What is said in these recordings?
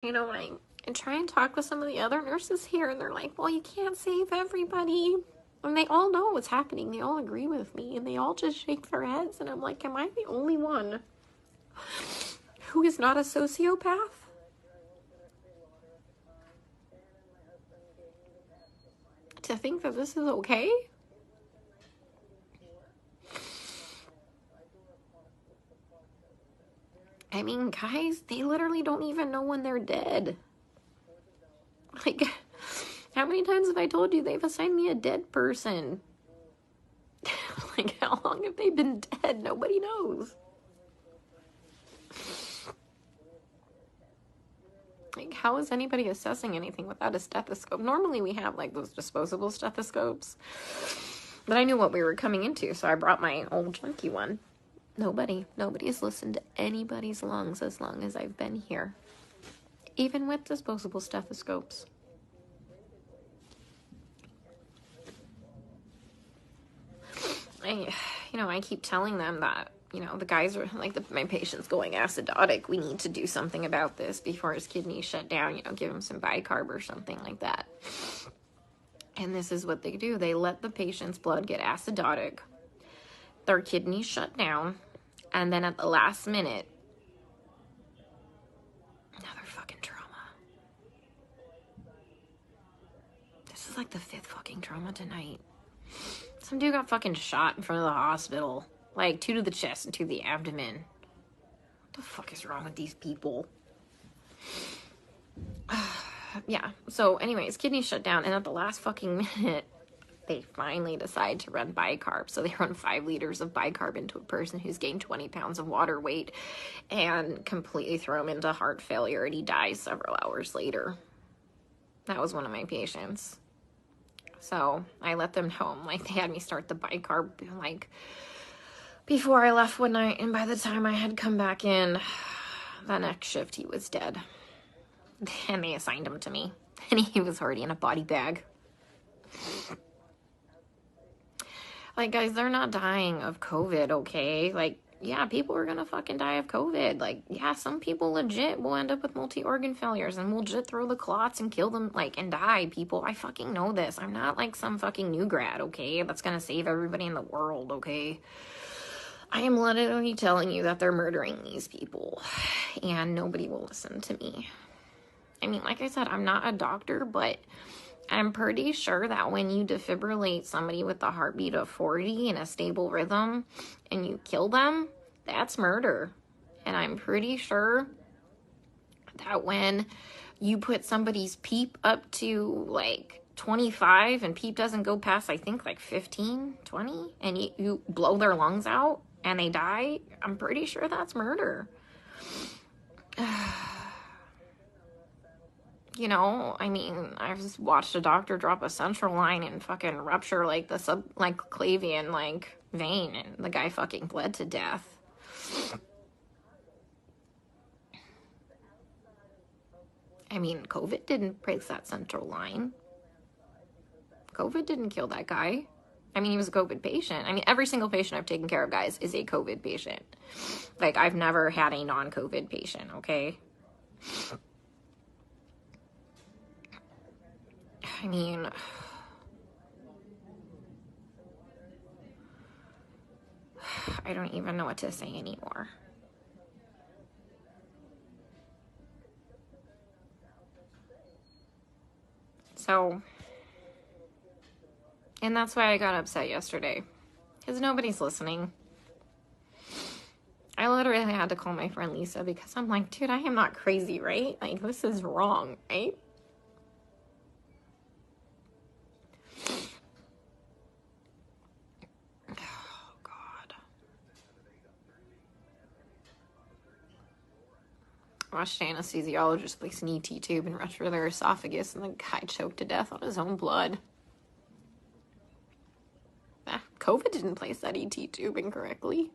You know, I try and talk with some of the other nurses here, and they're like, well, you can't save everybody. And they all know what's happening. They all agree with me, and they all just shake their heads. And I'm like, am I the only one who is not a sociopath? To think that this is okay? I mean, guys, they literally don't even know when they're dead. Like, how many times have I told you they've assigned me a dead person? Like, how long have they been dead? Nobody knows. Like, how is anybody assessing anything without a stethoscope? Normally we have, like, those disposable stethoscopes. But I knew what we were coming into, so I brought my old junky one. Nobody's listened to anybody's lungs as long as I've been here. Even with disposable stethoscopes. I keep telling them that, the guys are like, my patient's going acidotic. We need to do something about this before his kidneys shut down. Give him some bicarb or something like that. And this is what they do. They let the patient's blood get acidotic. Their kidneys shut down. And then at the last minute, another fucking trauma. This is like the 5th fucking trauma tonight. Some dude got fucking shot in front of the hospital. Like, 2 to the chest and 2 to the abdomen. What the fuck is wrong with these people? Yeah, so anyways, kidneys shut down, and at the last fucking minute, they finally decide to run bicarb. So they run 5 liters of bicarb into a person who's gained 20 pounds of water weight and completely throw him into heart failure, and he dies several hours later. That was one of my patients. So I let them know, like, they had me start the bicarb, like, before I left one night, and by the time I had come back in, the next shift, he was dead. And they assigned him to me, and he was already in a body bag. Like, guys, they're not dying of COVID, okay? Like, yeah, people are gonna fucking die of COVID. Like, yeah, some people legit will end up with multi-organ failures and will legit throw the clots and kill them, like, and die, people. I fucking know this. I'm not like some fucking new grad, okay? That's gonna save everybody in the world, okay? I am literally telling you that they're murdering these people, and nobody will listen to me. I mean, like I said, I'm not a doctor, but I'm pretty sure that when you defibrillate somebody with a heartbeat of 40 in a stable rhythm and you kill them, that's murder. And I'm pretty sure that when you put somebody's PEEP up to like 25 and PEEP doesn't go past, I think, like 15, 20, and you blow their lungs out and they die, I'm pretty sure that's murder. I mean, I've just watched a doctor drop a central line and fucking rupture, like, the subclavian, like, vein, and the guy fucking bled to death. I mean, COVID didn't break that central line. COVID didn't kill that guy. I mean, he was a COVID patient. I mean, every single patient I've taken care of, guys, is a COVID patient. Like, I've never had a non-COVID patient, okay? I mean, I don't even know what to say anymore. So, and that's why I got upset yesterday, because nobody's listening. I literally had to call my friend Lisa because I'm like, dude, I am not crazy, right? Like, this is wrong, right? Oh, God. Watched an anesthesiologist place an ET tube and rupture their esophagus, and the guy choked to death on his own blood. COVID didn't place that ET tube incorrectly.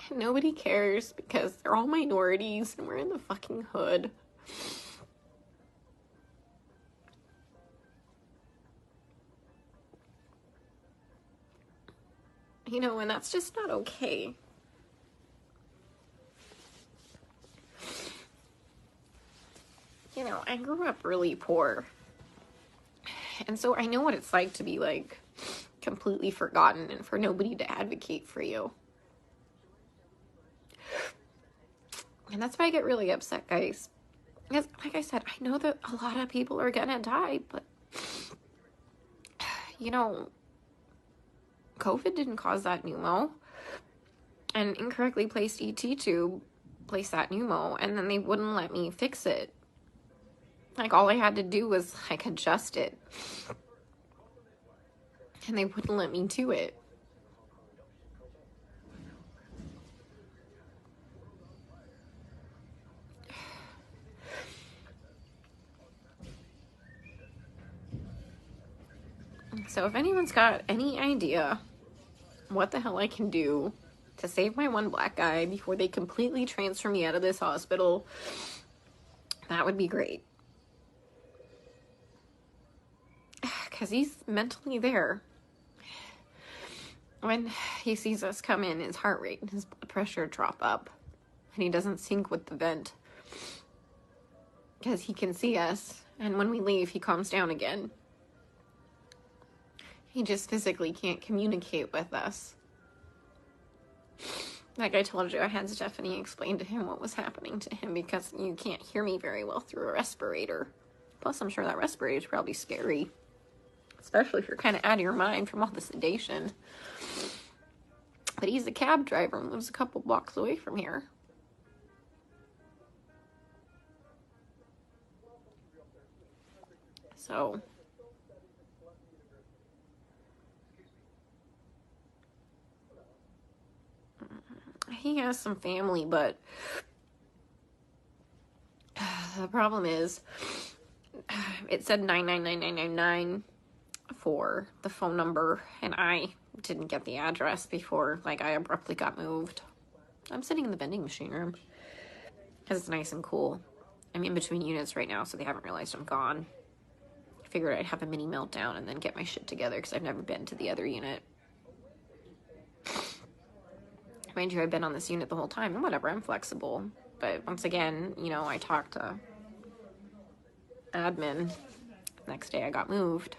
And nobody cares because they're all minorities and we're in the fucking hood. And that's just not okay. know, I grew up really poor. And so I know what it's like to be, like, completely forgotten and for nobody to advocate for you. And that's why I get really upset, guys. Because, like I said, I know that a lot of people are gonna die, but, you know, COVID didn't cause that pneumo. And incorrectly placed ET tube placed that pneumo, and then they wouldn't let me fix it. Like, all I had to do was, like, adjust it. And they wouldn't let me do it. So if anyone's got any idea what the hell I can do to save my one black guy before they completely transfer me out of this hospital, that would be great. Because he's mentally there. When he sees us come in, his heart rate and his blood pressure drop up. And he doesn't sync with the vent. Because he can see us. And when we leave, he calms down again. He just physically can't communicate with us. Like I told you, I had Stephanie explain to him what was happening to him because you can't hear me very well through a respirator. Plus, I'm sure that respirator is probably scary. Especially if you're kind of out of your mind from all the sedation. But he's a cab driver and lives a couple blocks away from here. So he has some family, but the problem is it said 99999 for the phone number, and I didn't get the address before, like, I abruptly got moved. I'm sitting in the vending machine room because it's nice and cool. I'm in between units right now, so they haven't realized I'm gone. I figured I'd have a mini meltdown and then get my shit together because I've never been to the other unit. Mind you, I've been on this unit the whole time, and whatever, I'm flexible. But once again, you know, I talked to admin. Next day I got moved.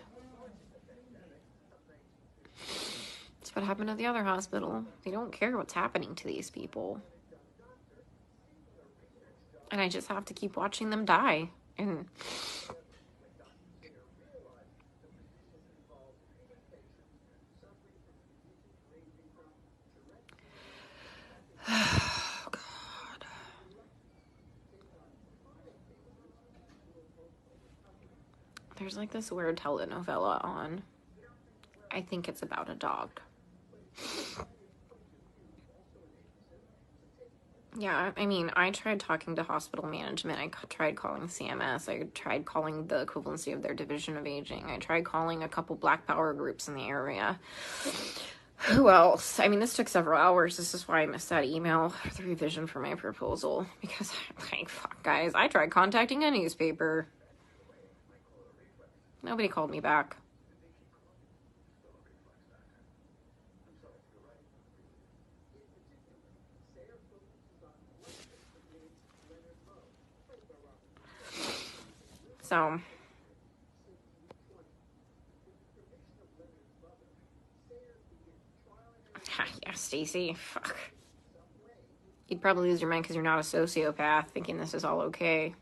That's what happened at the other hospital. They don't care what's happening to these people. And I just have to keep watching them die. And oh, God. There's like this weird telenovela on. I think it's about a dog. Yeah, I mean, I tried talking to hospital management. I tried calling CMS. I tried calling the equivalency of their division of aging. I tried calling a couple Black Power groups in the area. Who else? I mean, this took several hours. This is why I missed that email, the revision for my proposal. Because, like, fuck, guys, I tried contacting a newspaper. Nobody called me back. So, yeah, Stacy, fuck. You'd probably lose your mind because you're not a sociopath thinking this is all okay.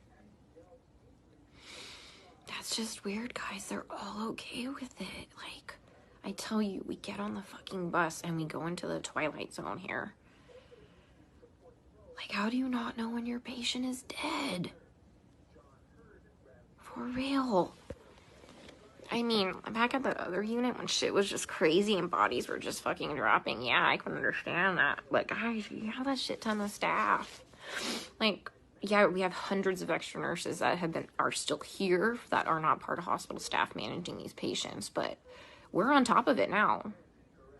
That's just weird, guys. They're all okay with it. Like, I tell you, we get on the fucking bus and we go into the Twilight Zone here. Like, how do you not know when your patient is dead? For real. I mean, back at that other unit when shit was just crazy and bodies were just fucking dropping, yeah, I can understand that. But guys, you have a shit ton of staff. Like, yeah, we have hundreds of extra nurses that are still here that are not part of hospital staff managing these patients, but we're on top of it now.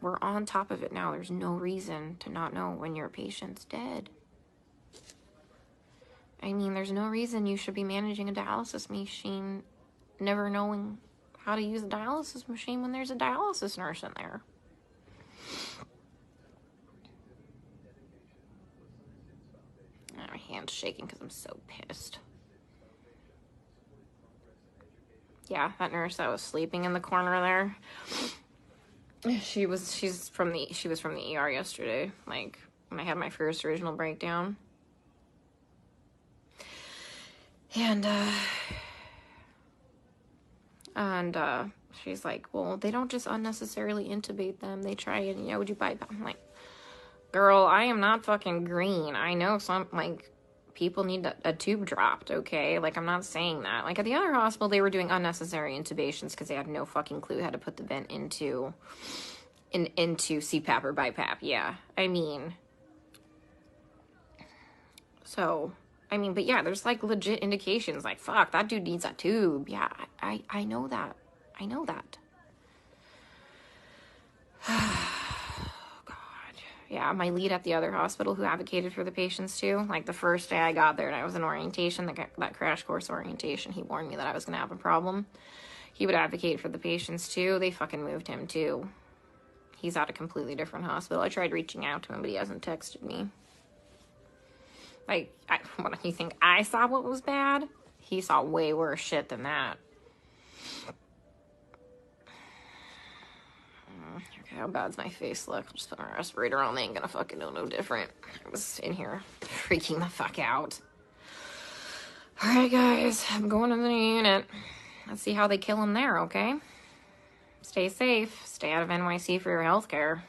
We're on top of it now. There's no reason to not know when your patient's dead. I mean, there's no reason you should be managing a dialysis machine never knowing how to use a dialysis machine when there's a dialysis nurse in there. My hand's shaking because I'm so pissed. Yeah, that nurse that was sleeping in the corner there. She was from the ER yesterday, like when I had my first original breakdown. And she's like, well, they don't just unnecessarily intubate them. They try and, would you bypass? I'm like, girl, I am not fucking green. I know some, like, people need a tube dropped, okay? Like, I'm not saying that. Like, at the other hospital, they were doing unnecessary intubations because they had no fucking clue how to put the vent into CPAP or BiPAP. Yeah, I mean, so, I mean, but yeah, there's, like, legit indications. Like, fuck, that dude needs a tube. Yeah, I know that. I know that. Yeah, my lead at the other hospital who advocated for the patients too, like the first day I got there and I was in orientation, that crash course orientation, he warned me that I was going to have a problem. He would advocate for the patients too. They fucking moved him too. He's at a completely different hospital. I tried reaching out to him, but he hasn't texted me. Like, what, you think I saw what was bad? He saw way worse shit than that. Okay, how bad's my face look? I'll just put my respirator on. They ain't gonna fucking know no different. I was in here freaking the fuck out. Alright, guys. I'm going to the unit. Let's see how they kill him there, okay? Stay safe. Stay out of NYC for your healthcare.